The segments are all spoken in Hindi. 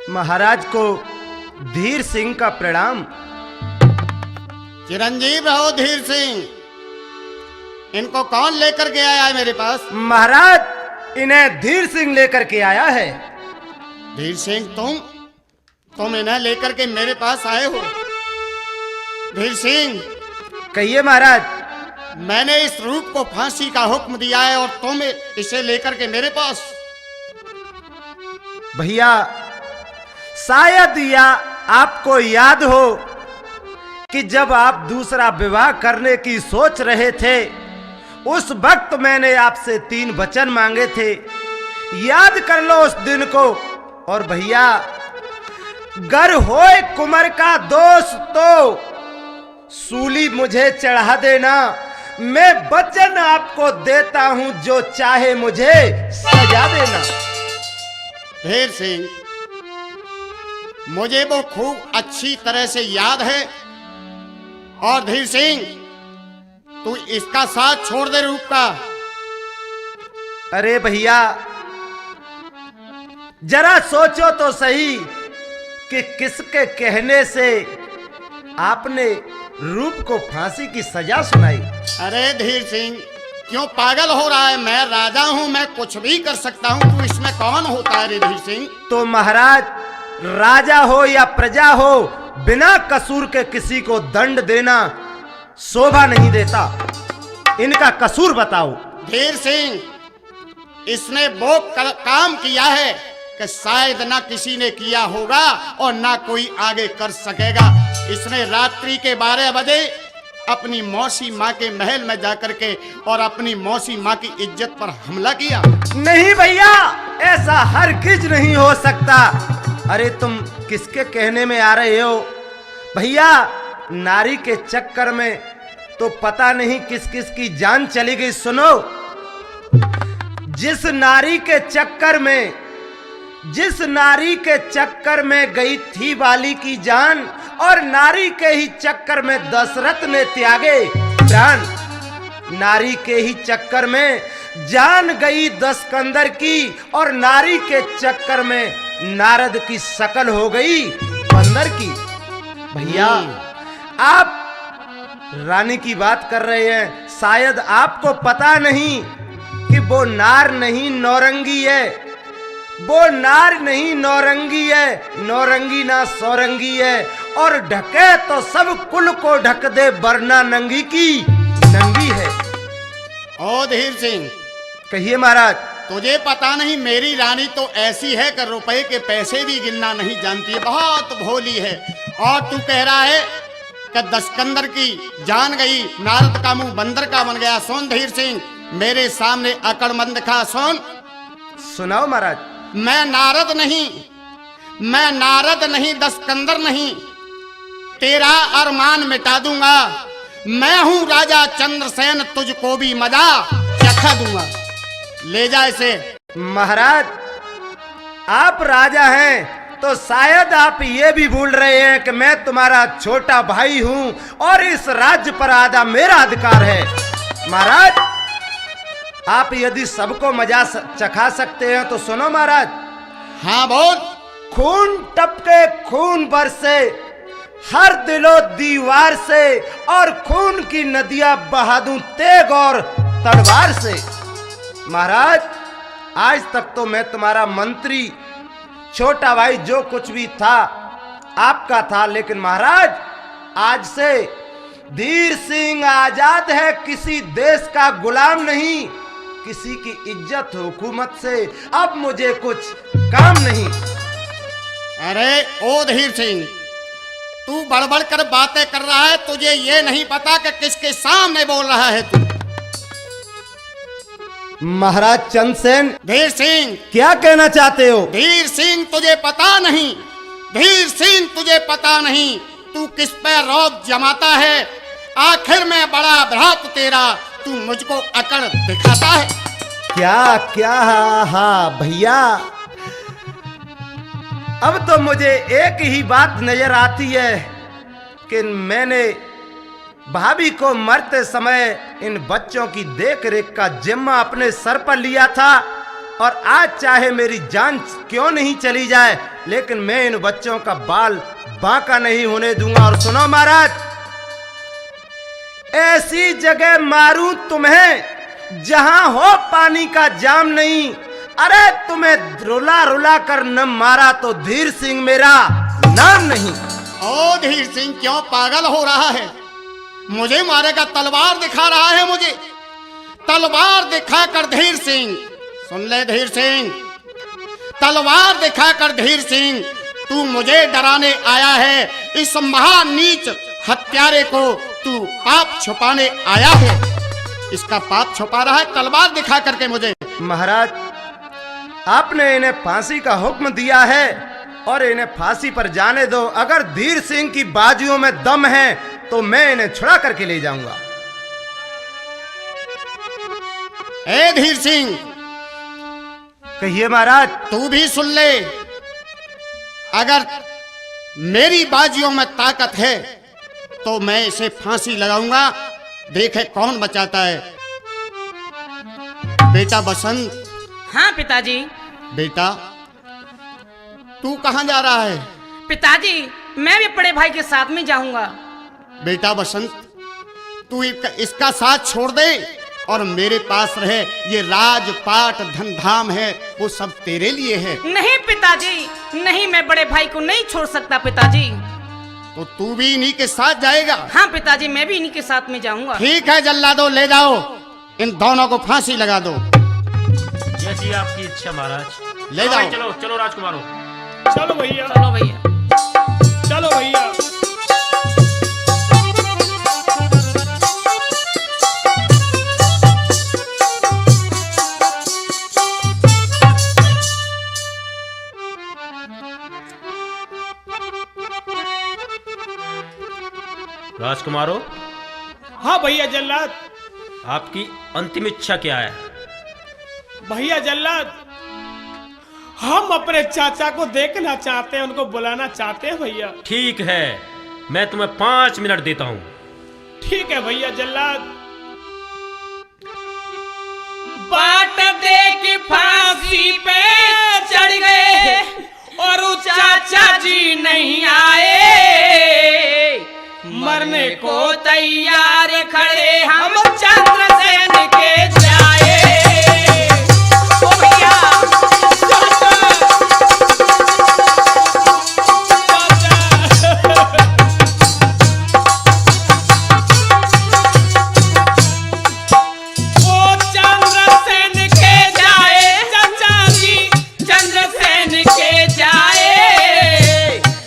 महाराज को धीर सिंह का प्रणाम। चिरंजीव रहो धीर सिंह। इनको कौन लेकर के आया है मेरे पास? महाराज इन्हें धीर सिंह लेकर के आया है। धीर सिंह तुम इन्हें लेकर के मेरे पास आए हो? धीर सिंह कहिए महाराज। मैंने इस रूप को फांसी का हुक्म दिया है और तुम इसे लेकर के मेरे पास? भैया शायद या आपको याद हो कि जब आप दूसरा विवाह करने की सोच रहे थे उस वक्त मैंने आपसे 3 वचन मांगे थे। याद कर लो उस दिन को। और भैया गर होए कुंवर का दोष तो सूली मुझे चढ़ा देना। मैं वचन आपको देता हूं जो चाहे मुझे सजा देना। धीर सिंह मुझे वो खूब अच्छी तरह से याद है। और धीर सिंह तू इसका साथ छोड़ दे रूप का। अरे भैया जरा सोचो तो सही कि किसके कहने से आपने रूप को फांसी की सजा सुनाई। अरे धीर सिंह क्यों पागल हो रहा है? मैं राजा हूं, मैं कुछ भी कर सकता हूं। तू इसमें कौन होता है रे धीर सिंह? तो महाराज राजा हो या प्रजा हो बिना कसूर के किसी को दंड देना शोभा नहीं देता। इनका कसूर बताओ। धीर सिंह इसने वो काम किया है कि शायद ना किसी ने किया होगा और ना कोई आगे कर सकेगा। इसने रात्रि के 12 बजे अपनी मौसी माँ के महल में जाकर के और अपनी मौसी माँ की इज्जत पर हमला किया। नहीं भैया ऐसा हरगिज नहीं हो सकता। अरे तुम किसके कहने में आ रहे हो? भैया नारी के चक्कर में तो पता नहीं किस किस की जान चली गई। सुनो जिस नारी के चक्कर में गई थी बाली की जान और नारी के ही चक्कर में दशरथ ने त्यागे प्राण। नारी के ही चक्कर में जान गई दशकंदर की और नारी के चक्कर में नारद की शकल हो गई बंदर की। भैया आप रानी की बात कर रहे हैं। शायद आपको पता नहीं कि वो नार नहीं नौरंगी है। वो नार नहीं नौरंगी है। नौरंगी ना सौरंगी है। और ढके तो सब कुल को ढक दे वरना नंगी की नंगी है। ओ धीर सिंह कहिए महाराज। तुझे पता नहीं मेरी रानी तो ऐसी है कि रुपए के पैसे भी गिनना नहीं जानती है। बहुत भोली है। और तू कह रहा है कि दशकंदर की जान गई, नारद का मुंह बंदर का बन गया। सुन धीर सिंह मेरे सामने अकड़मंद खा सुन। सुनाओ महाराज। मैं नारद नहीं दशकंदर नहीं, तेरा अरमान मिटा दूंगा। मैं हूं राजा चंद्रसेन, तुझको भी मजा चखा दूंगा। ले जा इसे। महाराज आप राजा हैं तो शायद आप ये भी भूल रहे हैं कि मैं तुम्हारा छोटा भाई हूं और इस राज्य पर आधा मेरा अधिकार है। महाराज आप यदि सबको मजा चखा सकते हैं तो सुनो महाराज। हाँ बोल। खून टपके खून बरसे हर दिलो दीवार से और खून की नदियां बहा दूं तेग और तलवार से। महाराज आज तक तो मैं तुम्हारा मंत्री छोटा भाई जो कुछ भी था आपका था, लेकिन महाराज आज से धीर सिंह आजाद है, किसी देश का गुलाम नहीं, किसी की इज्जत हुकूमत से अब मुझे कुछ काम नहीं। अरे ओ धीर सिंह तू बड़बड़ कर बातें कर रहा है। तुझे ये नहीं पता कि किसके सामने बोल रहा है तू? महाराज चंद्रसेन। धीर सिंह क्या कहना चाहते हो? धीर सिंह तुझे पता नहीं, धीर सिंह तुझे पता नहीं तू किस पे रौब जमाता है। आखिर में बड़ा भ्रात तेरा, तू मुझको अकड़ दिखाता है। क्या क्या? हाँ भैया अब तो मुझे एक ही बात नजर आती है कि मैंने भाभी को मरते समय इन बच्चों की देख रेख का जिम्मा अपने सर पर लिया था और आज चाहे मेरी जान क्यों नहीं चली जाए, लेकिन मैं इन बच्चों का बाल बांका नहीं होने दूंगा। और सुनो महाराज, ऐसी जगह मारूं तुम्हें जहां हो पानी का जाम नहीं। अरे तुम्हें रुला रुला कर न मारा तो धीर सिंह मेरा नाम नहीं। ओ धीर सिंह क्यों पागल हो रहा है? मुझे मारेगा? तलवार दिखा रहा है मुझे, तलवार दिखाकर धीर सिंह। सुन ले धीर सिंह, तलवार दिखाकर धीर सिंह, तू मुझे डराने आया है। इस महानीच हत्यारे को तू पाप छुपाने आया है। इसका पाप छुपा रहा है तलवार दिखा करके मुझे। महाराज, आपने इन्हें फांसी का हुक्म दिया है और इन्हें फांसी पर जाने दो। अगर धीर सिंह की बाजुओं में दम है तो मैं इन्हें छुड़ा करके ले जाऊंगा। ए धीर सिंह, कहिए महाराज। तू भी सुन ले, अगर मेरी बाजियों में ताकत है तो मैं इसे फांसी लगाऊंगा। देखे कौन बचाता है। बेटा बसंत। हाँ पिताजी। बेटा तू कहां जा रहा है? पिताजी मैं भी बड़े भाई के साथ में जाऊंगा। बेटा बसंत, तू इसका साथ छोड़ दे और मेरे पास रहे। ये राजपाट धन धाम है, वो सब तेरे लिए है। नहीं पिताजी, नहीं, मैं बड़े भाई को नहीं छोड़ सकता पिताजी। तो तू भी इन्हीं के साथ जाएगा? हाँ पिताजी, मैं भी इन्हीं के साथ में जाऊंगा। ठीक है जल्लादो, ले जाओ, इन दोनों को फांसी लगा दो। जैसी आपकी इच्छा महाराज। ले जाओ। चलो चलो राजकुमारों। चलो भैया, चलो भैया, चलो भैया। राजकुमारों, हाँ भैया जल्लाद। आपकी अंतिम इच्छा क्या है? भैया जल्लाद, हम अपने चाचा को देखना चाहते हैं, उनको बुलाना चाहते हैं भैया। ठीक है, मैं तुम्हें 5 मिनट देता हूं। ठीक है भैया जल्लाद। बाट दे के फांसी पे चढ़ गए और वो चाचा जी नहीं आए। मरने को तैयार खड़े हम चंद्रसेन के जाए। ओ भैया, ओ चंद्रसेन के जाए, चाचा जी चंद्रसेन के जाए।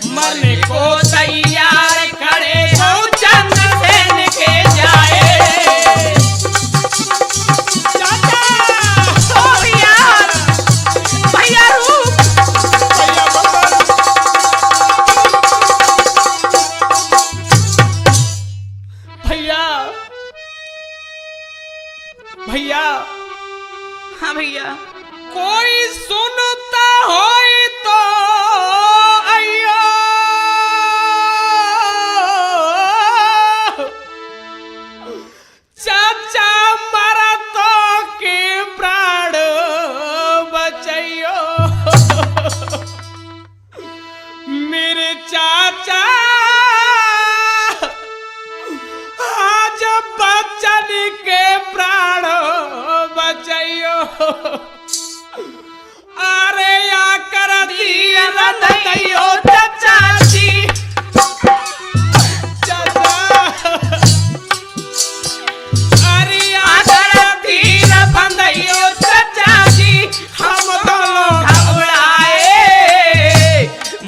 मरने को तैयार खड़े हो चंद्रसेन के जाए। चाचा, ओ भैया, भैया रूप, भैया भैया, हाँ भैया, कोई सुनता होई तो अयो, चाचा मरा तो के प्राण बचैयो। मेरे चाचा आज बच्चन के प्राण बचैयो। अरे या कर दिया दैयो चाचा जी, चाचा। अरे या कर दिया बंदैयो चाचा जी, हम दोनों घबराए।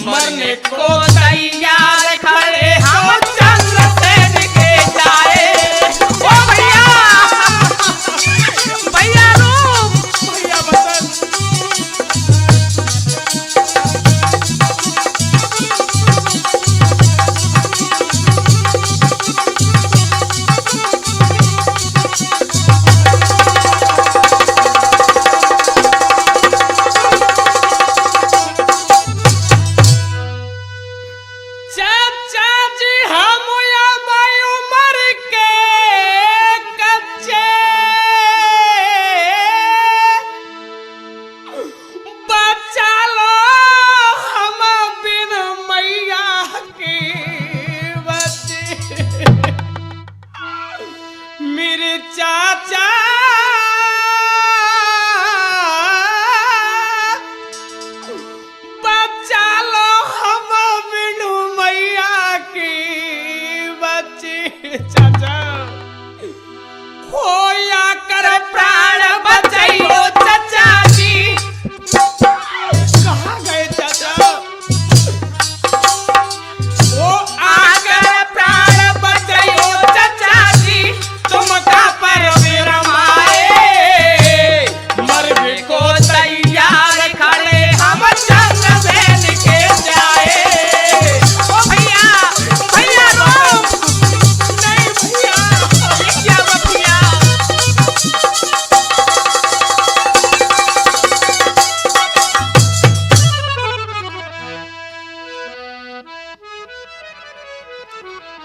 मरने को तैयार खड़े हम चंद्रसेन के जाए। ओ भैया, भैया रूप, भैया बसंत।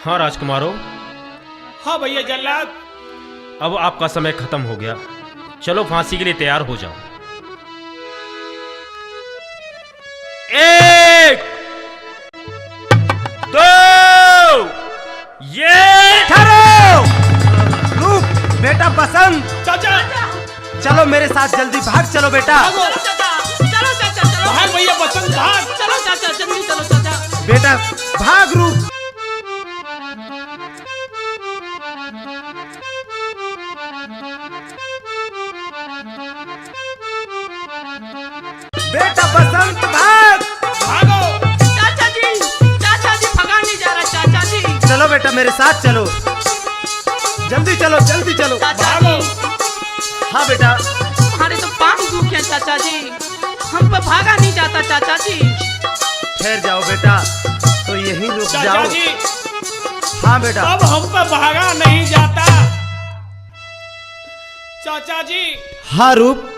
हाँ राजकुमारों, हाँ भैया जल्लाद। अब आपका समय खत्म हो गया। चलो फांसी के लिए तैयार हो जाओ। एक, दो, ये ठहरो! रुक बेटा बसंत, चाचा चलो मेरे साथ, जल्दी भाग चलो बेटा। भागो। चलो चाचा, चलो चाचा, चलो भाग भैया बसंत भाग। चलो चाचा, जल्दी चलो चाचा। बेटा भाग, रुक। बेटा बसंत भाग। भागो। चाचा जी भगा नहीं जा रहा चाचा जी। चलो बेटा मेरे साथ चलो, जल्दी चलो जल्दी चलो। चाचा भागो। जी, हाँ बेटा, हमारे तो पाँव दुखे चाचा जी, हम पर भागा नहीं जाता चाचा जी। ठहर जाओ बेटा, तो यहीं रुक चाचा जाओ। जी हाँ बेटा, अब हम पर भागा नहीं जाता। चाचा जी हाँ रूप,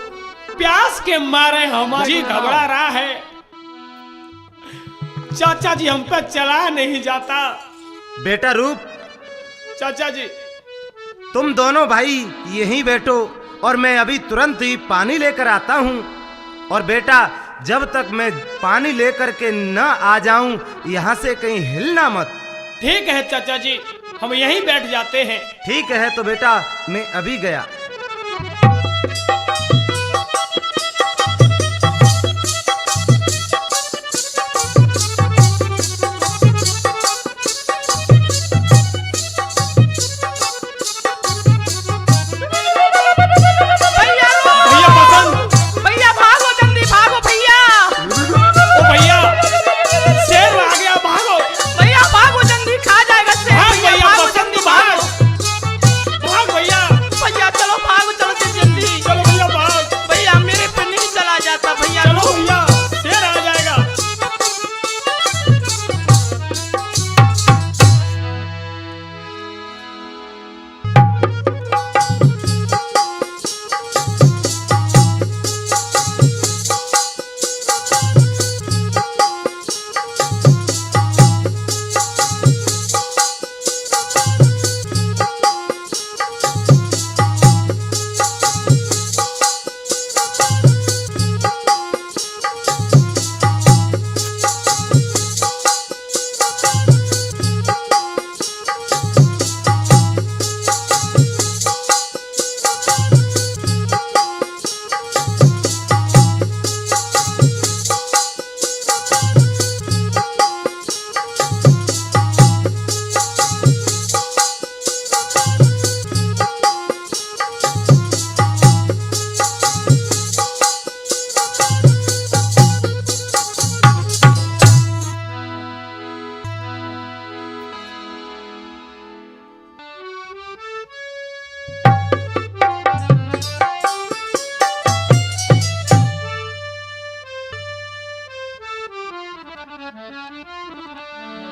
प्यास के मारे हमारी घबरा रहा है। चाचा जी हम पे चला नहीं जाता। बेटा रूप, चाचा जी तुम दोनों भाई यहीं बैठो और मैं अभी तुरंत ही पानी लेकर आता हूँ। और बेटा जब तक मैं पानी लेकर के न आ जाऊं, यहाँ से कहीं हिलना मत। ठीक है चाचा जी, हम यहीं बैठ जाते हैं। ठीक है तो बेटा मैं अभी गया। भैया बसंत, भैया भागो, जल्दी भागो भैया। ओ भैया शेर आ गया, भागो। भैया भागो, जल्दी खा जाएगा शेर। भाग भैया भैया भागो, बसंत जल्दी भाग। भागो। भाग भैया। भैया चलो भागो, चलो जल्दी। चलो भैया भाग। भैया मेरे पे नहीं चला जाता भैया। चलो भैया शेर आ जाएगा।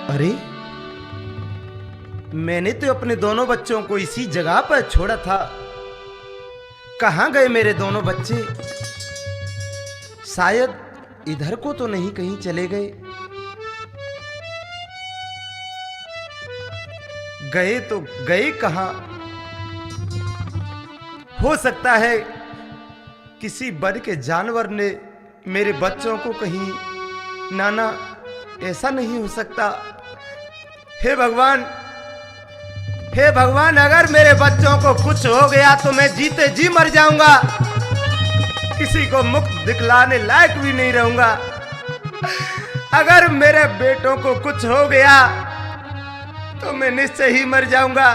अरे मैंने तो अपने दोनों बच्चों को इसी जगह पर छोड़ा था। कहां गए मेरे दोनों बच्चे? शायद इधर को तो नहीं कहीं चले गए। गए तो गए कहां? हो सकता है किसी वन के जानवर ने मेरे बच्चों को कहीं, नाना ऐसा नहीं हो सकता। हे भगवान, हे भगवान, अगर मेरे बच्चों को कुछ हो गया तो मैं जीते जी मर जाऊंगा, किसी को मुक्त दिखलाने लायक भी नहीं रहूंगा। अगर मेरे बेटों को कुछ हो गया तो मैं निश्चय ही मर जाऊंगा।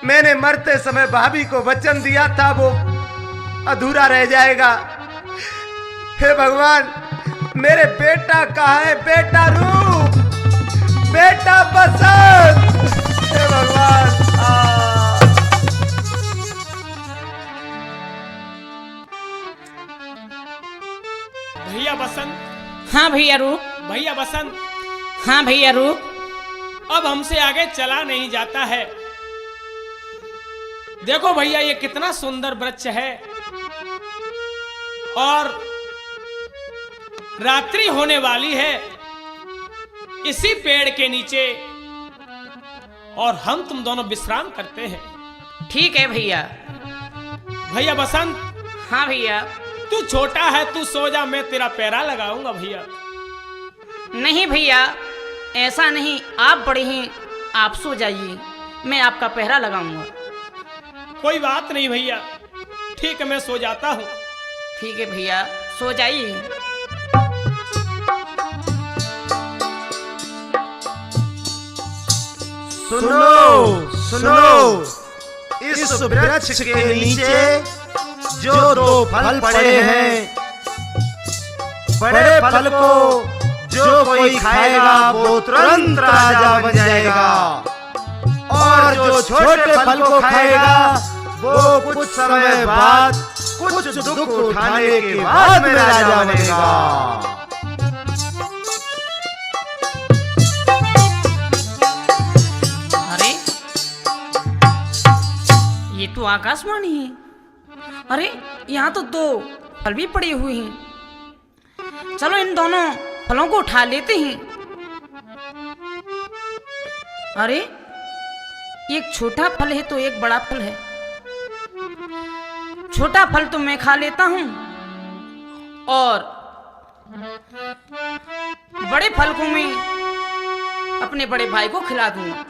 मैंने मरते समय भाभी को वचन दिया था, वो अधूरा रह जाएगा। हे भगवान, मेरे बेटा कहाँ है? बेटा रूप, बेटा बसंत, हे भगवान। भैया बसंत, हाँ भैया रूप। भैया बसंत, हाँ भैया रूप। अब हमसे आगे चला नहीं जाता है। देखो भैया ये कितना सुंदर वृक्ष है और रात्रि होने वाली है। इसी पेड़ के नीचे और हम तुम दोनों विश्राम करते हैं। ठीक है भैया। भैया बसंत, हाँ भैया। तू छोटा है, तू सो जा, मैं तेरा पैरा लगाऊंगा भैया। नहीं भैया, ऐसा नहीं, आप बड़े हैं, आप सो जाइए, मैं आपका पहरा लगाऊंगा। कोई बात नहीं भैया, ठीक है मैं सो जाता हूँ। ठीक है भैया, सो जाइए। सुनो सुनो, इस वृक्ष के नीचे जो दो फल पड़े हैं, बड़े फल को जो कोई खाएगा वो तुरंत राजा बन जाएगा, और जो छोटे फल को खाएगा वो कुछ समय बाद, कुछ दुख उठाने के बाद में राजा बनेगा। अरे ये तो आकाशवाणी है। अरे यहाँ तो दो फल भी पड़े हुए हैं, चलो इन दोनों फलों को उठा लेते हैं। अरे एक छोटा फल है तो एक बड़ा फल है, छोटा फल तो मैं खा लेता हूं और बड़े फल को मैं अपने बड़े भाई को खिला दूंगा।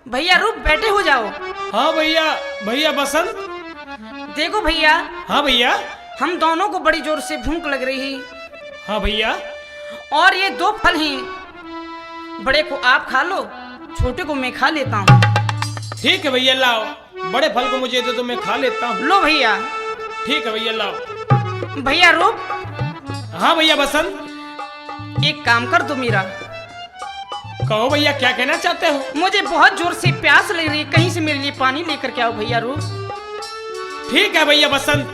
भैया रूप बैठे हो जाओ। हाँ भैया। भैया बसंत। देखो भैया। हाँ भैया। हम दोनों को बड़ी जोर से भूख लग रही है। हाँ भैया। और ये दो फल हैं, बड़े को आप खा लो, छोटे को मैं खा लेता हूँ। ठीक है भैया, लाओ, बड़े फल को मुझे दे दो, मैं खा लेता हूँ। लो भैया। ठीक है भैया, लाओ। भैया रूप। हाँ भैया बसंत। एक काम कर दो मेरा। कहो भैया, क्या कहना चाहते हो? मुझे बहुत जोर से प्यास लग रही है, कहीं से मेरे लिए पानी लेकर के आओ भैया रूप। ठीक है भैया बसंत,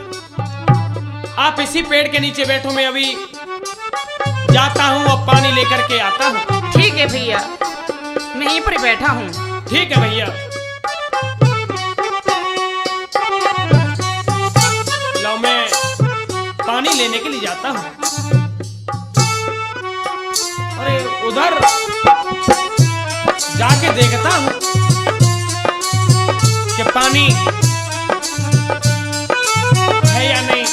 आप इसी पेड़ के नीचे बैठो, मैं अभी जाता हूँ और पानी लेकर के आता हूँ। ठीक है भैया, मैं यहीं पर बैठा हूँ। ठीक है भैया। लो, मैं पानी लेने के लिए जाता हूँ। अरे उधर जाके देखता हूँ कि पानी है या नहीं।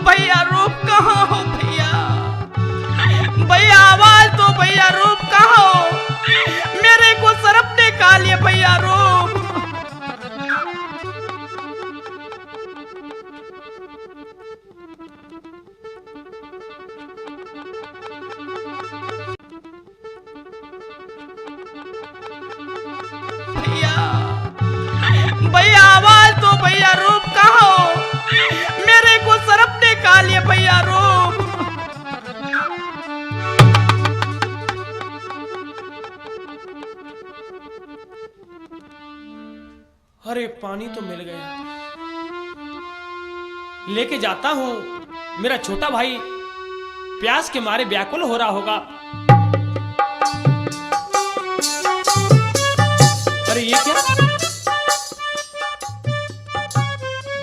भैया रूप कहाँ हो भैया? भैया आवाज दो भैया, रूप कहाँ हो? मेरे को सरप ने खा लिया भैया रूप। भैया भैया आवाज दो भैया, रूप कहाँ हो? मेरे को सरप ने खा लिया भैया रूप। अरे पानी तो मिल गया, लेके जाता हूँ। मेरा छोटा भाई प्यास के मारे व्याकुल हो रहा होगा। अरे ये क्या?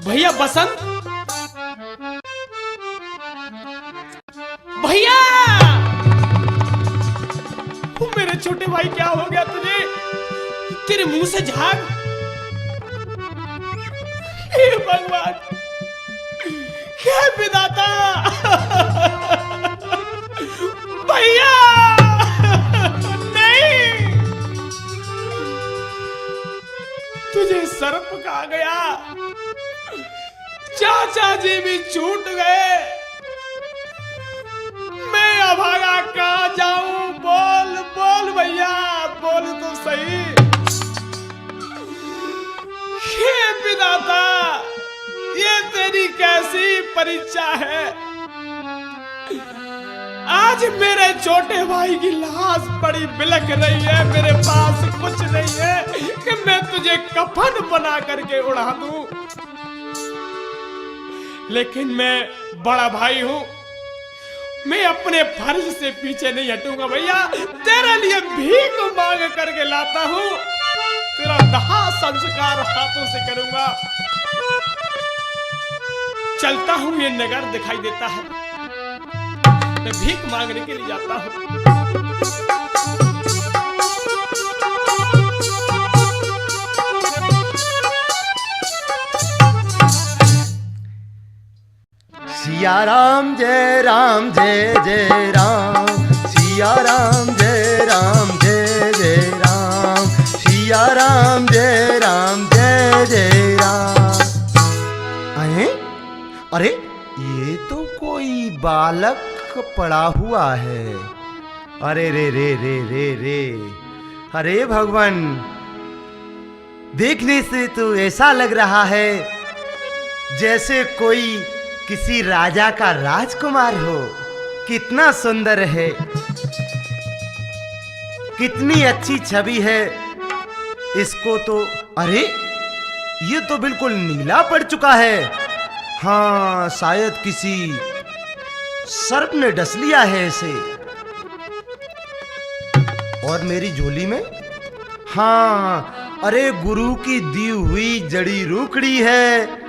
भैया बसंत, भैया! मेरे छोटे भाई, क्या हो गया तुझे? तेरे मुंह से झाग। हे भगवान, क्या विधाता! भैया! नहीं! भी छूट गए। मैं अभागा कहाँ जाऊं? बोल बोल भैया, बोल तो सही। हे विधाता, ये तेरी कैसी परीक्षा है? आज मेरे छोटे भाई की लाश पड़ी बिलख रही है, मेरे पास कुछ नहीं है कि मैं तुझे कफन बना करके उड़ा दूं। लेकिन मैं बड़ा भाई हूं, मैं अपने फर्ज से पीछे नहीं हटूंगा भैया। तेरे लिए भीख मांग करके लाता हूं, तेरा दाह संस्कार हाथों से करूंगा। चलता हूं, ये नगर दिखाई देता है, मैं भीख मांगने के लिए जाता हूं। सिया राम जय राम जय जय राम, सिया राम जय राम जय जय राम, सिया राम जय राम जय जय राम। अरे ये तो कोई बालक पड़ा हुआ है। अरे रे रे रे रे रे, अरे भगवान, देखने से तो ऐसा लग रहा है जैसे कोई किसी राजा का राजकुमार हो। कितना सुंदर है, कितनी अच्छी छवि है इसको तो। अरे ये तो बिल्कुल नीला पड़ चुका है। हाँ, शायद किसी सर्प ने डस लिया है इसे। और मेरी झोली में, हाँ, अरे गुरु की दी हुई जड़ी रूखड़ी है,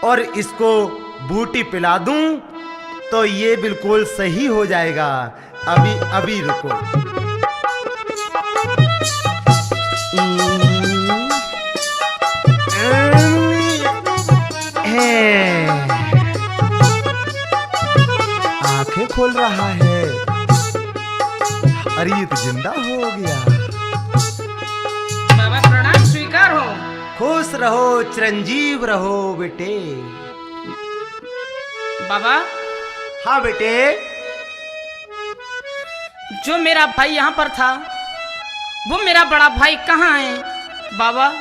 और इसको बूटी पिला दूं तो ये बिल्कुल सही हो जाएगा। अभी अभी रुको। आंखें खोल रहा है। अरे ये तो जिंदा हो गया। बाबा प्रणाम स्वीकार हो। खुश रहो, चिरंजीव रहो बेटे। बाबा, हाँ बेटे। जो मेरा भाई यहाँ पर था, वो मेरा बड़ा भाई कहाँ है? बाबा,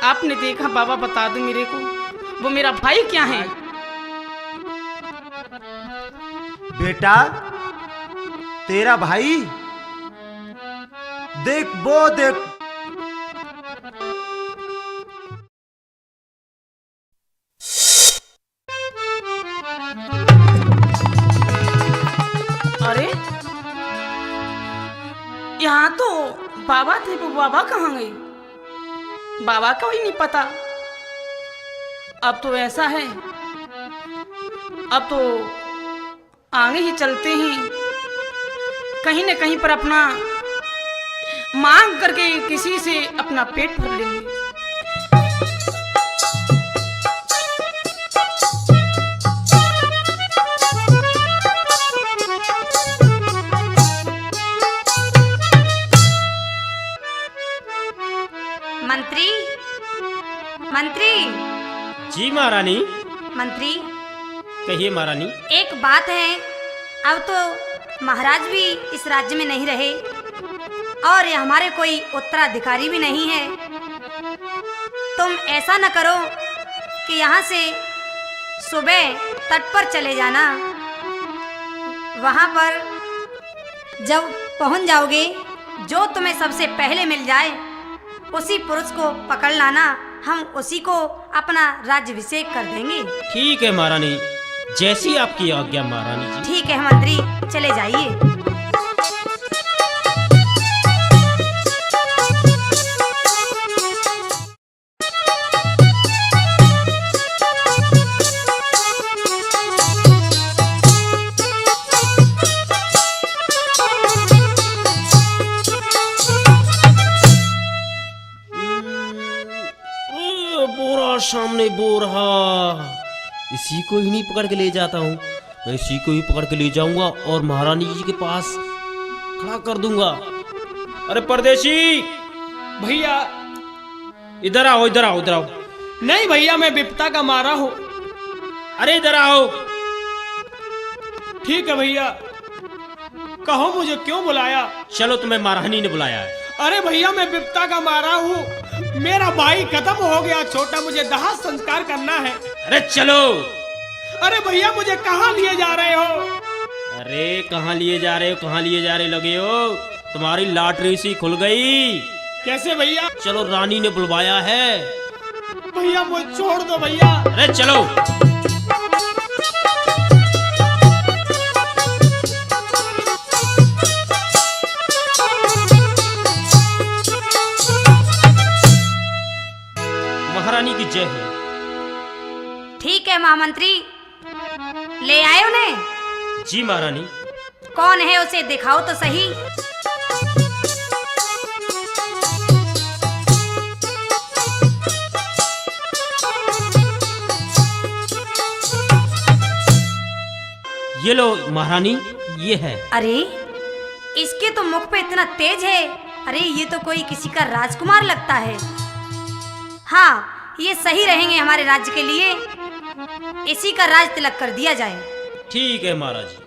आपने देखा? बाबा बता दो मेरे को, वो मेरा भाई क्या है? बेटा, तेरा भाई देख, वो देख। अरे यहाँ तो बाबा थे, वो बाबा कहाँ गए? बाबा का ही नहीं पता। अब तो ऐसा है, अब तो आगे ही चलते हैं, कहीं न कहीं पर अपना मांग करके किसी से अपना पेट भर लेंगे। मंत्री, मंत्री, जी महारानी। मंत्री, कहिए महारानी। एक बात है, अब तो महाराज भी इस राज्य में नहीं रहे और हमारे कोई उत्तराधिकारी भी नहीं है। तुम ऐसा न करो कि यहाँ से सुबह तट पर चले जाना। वहाँ पर जब पहुँच जाओगे, जो तुम्हें सबसे पहले मिल जाए उसी पुरुष को पकड़ लाना। हम उसी को अपना राज्याभिषेक कर देंगे। ठीक है महारानी, जैसी आपकी आज्ञा महारानी जी। ठीक है मंत्री, चले जाइए। बोरा सामने बोरा, इसी को ही नहीं पकड़ के ले जाता हूँ मैं। इसी को ही पकड़ के ले जाऊंगा और महारानी जी के पास खड़ा कर दूंगा। अरे परदेशी भैया, इधर आओ, इधर आओ, इधर आओ। नहीं भैया, मैं विपता का मारा हूँ। अरे इधर आओ। ठीक है भैया, कहो मुझे क्यों बुलाया? चलो, तुम्हें महारानी ने बुलाया है। अरे भैया, मैं विपता का मारा हूँ, मेरा भाई खत्म हो गया छोटा, मुझे दाह संस्कार करना है। अरे चलो। अरे भैया, मुझे कहाँ लिए जा रहे हो? अरे कहाँ लिए जा रहे हो, कहाँ लिए जा रहे लगे हो? तुम्हारी लॉटरी सी खुल गई। कैसे भैया? चलो, रानी ने बुलवाया है। भैया मुझे छोड़ दो भैया। अरे चलो। महारानी की जय हो। ठीक है महामंत्री, ले आए उन्हें। जी महारानी। कौन है उसे दिखाओ तो सही। ये लो महारानी, ये है। अरे इसके तो मुख पे इतना तेज है। अरे ये तो कोई किसी का राजकुमार लगता है। हाँ, ये सही रहेंगे हमारे राज्य के लिए। इसी का राज तिलक कर दिया जाए। ठीक है महाराज जी।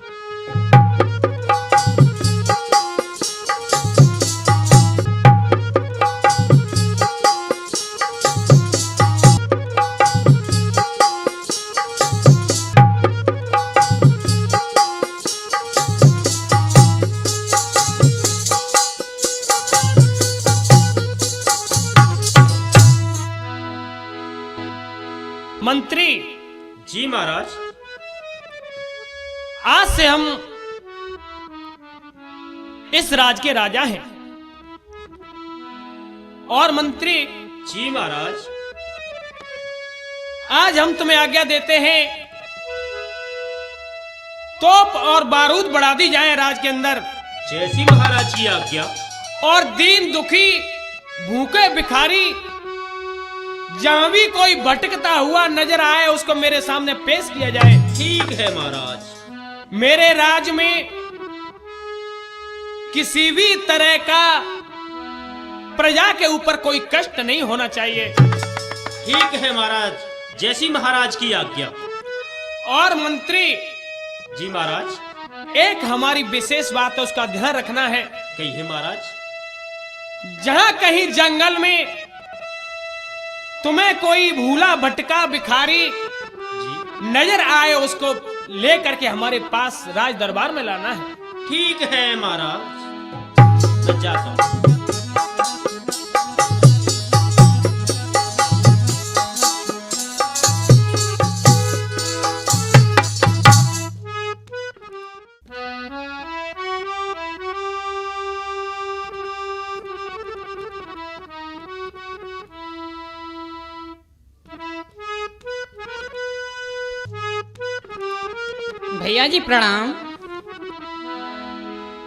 मंत्री जी महाराज। आज से हम इस राज के राजा हैं। और मंत्री जी महाराज। आज हम तुम्हें आज्ञा देते हैं, तोप और बारूद बढ़ा दी जाए राज के अंदर। जैसी महाराज की आज्ञा। और दीन दुखी, भूखे भिखारी, जहां भी कोई भटकता हुआ नजर आए उसको मेरे सामने पेश किया जाए। ठीक है महाराज। मेरे राज में किसी भी तरह का प्रजा के ऊपर कोई कष्ट नहीं होना चाहिए। ठीक है महाराज, जैसी महाराज की आज्ञा। और मंत्री जी महाराज। एक हमारी विशेष बात है, उसका ध्यान रखना है। कहिए महाराज। जहां कहीं जंगल में तुम्हें कोई भूला भटका भिखारी जी। नजर आए उसको ले करके हमारे पास राज दरबार में लाना है। ठीक है महाराज, मैं जाता हूँ। भैया जी प्रणाम।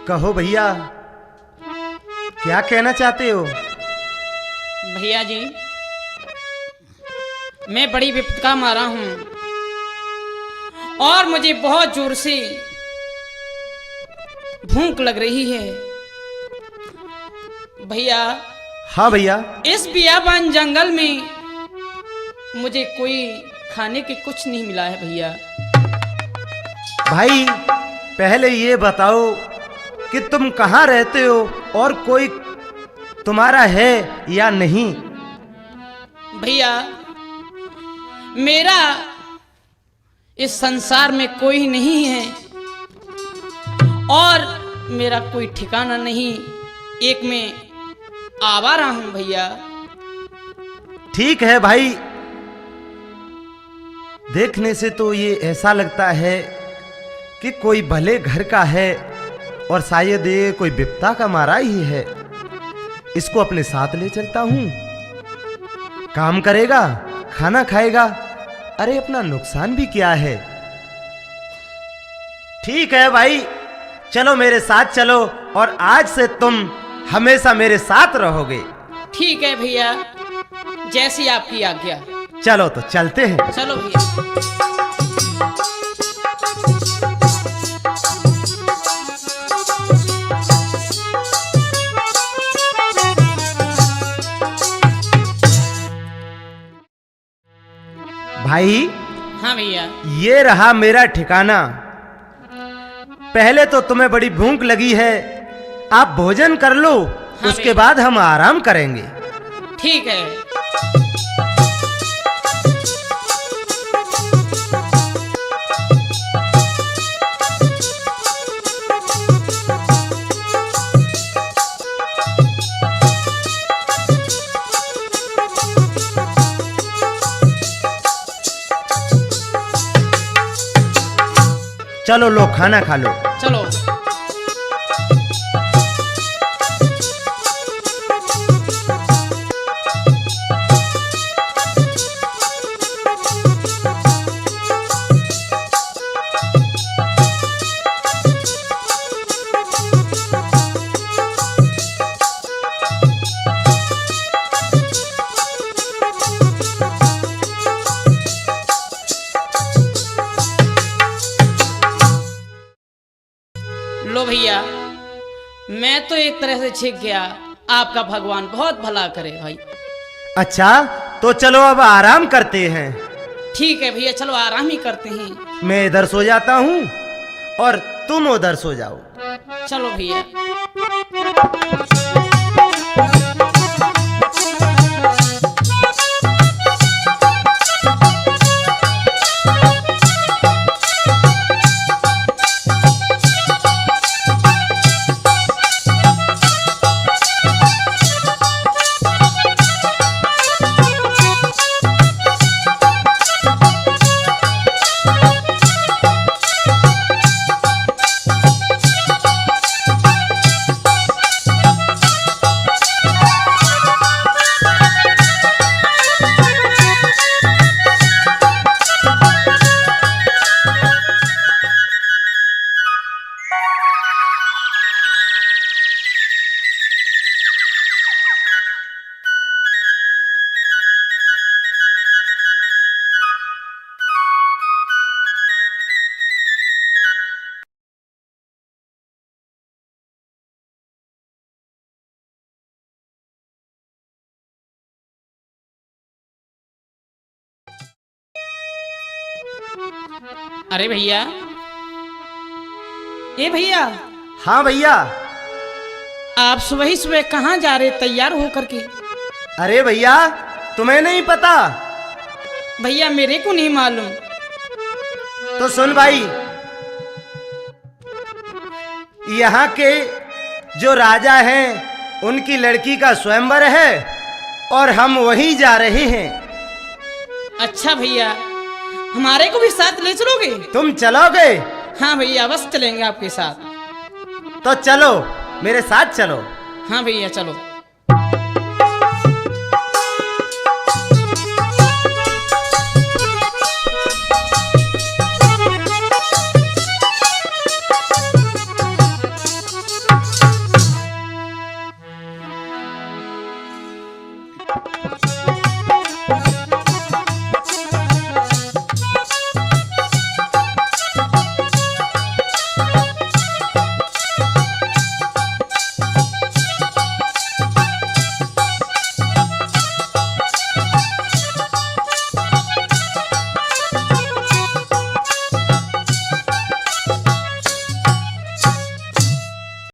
कहो भैया, क्या कहना चाहते हो? भैया जी, मैं बड़ी विपत का मारा हूं और मुझे बहुत जोर से भूख लग रही है। भैया, हाँ भैया। इस बियाबान जंगल में मुझे कोई खाने के कुछ नहीं मिला है भैया। भाई पहले ये बताओ कि तुम कहाँ रहते हो और कोई तुम्हारा है या नहीं? भैया, मेरा इस संसार में कोई नहीं है और मेरा कोई ठिकाना नहीं। एक मैं आवारा हूं भैया। ठीक है भाई, देखने से तो ये ऐसा लगता है कि कोई भले घर का है और शायद ये कोई विपता का मारा ही है। इसको अपने साथ ले चलता हूं, काम करेगा, खाना खाएगा, अरे अपना नुकसान भी क्या है। ठीक है भाई, चलो मेरे साथ चलो और आज से तुम हमेशा मेरे साथ रहोगे। ठीक है भैया, जैसी आपकी आज्ञा। चलो तो चलते हैं। चलो भैया। भाई, हाँ भैया। ये रहा मेरा ठिकाना। पहले तो तुम्हें बड़ी भूख लगी है, आप भोजन कर लो, उसके भैया। बाद हम आराम करेंगे। ठीक है। चलो लो, खाना खा लो। चलो। लो भैया, मैं तो एक तरह से छिक गया। आपका भगवान बहुत भला करे भाई। अच्छा, तो चलो अब आराम करते हैं। ठीक है भैया, चलो आराम ही करते हैं। मैं इधर सो जाता हूँ और तुम उधर सो जाओ। चलो भैया। अरे भैया, ए भैया, हाँ भैया। आप सुबह ही सुबह कहाँ जा रहे तैयार हो करके? अरे भैया, तुम्हें नहीं पता? भैया मेरे को नहीं मालूम। तो सुन भाई, यहाँ के जो राजा हैं उनकी लड़की का स्वयंवर है और हम वहीं जा रहे हैं। अच्छा भैया, हमारे को भी साथ ले चलोगे? तुम चलोगे? हाँ भैया, बस चलेंगे आपके साथ। तो चलो, मेरे साथ चलो। हाँ भैया चलो।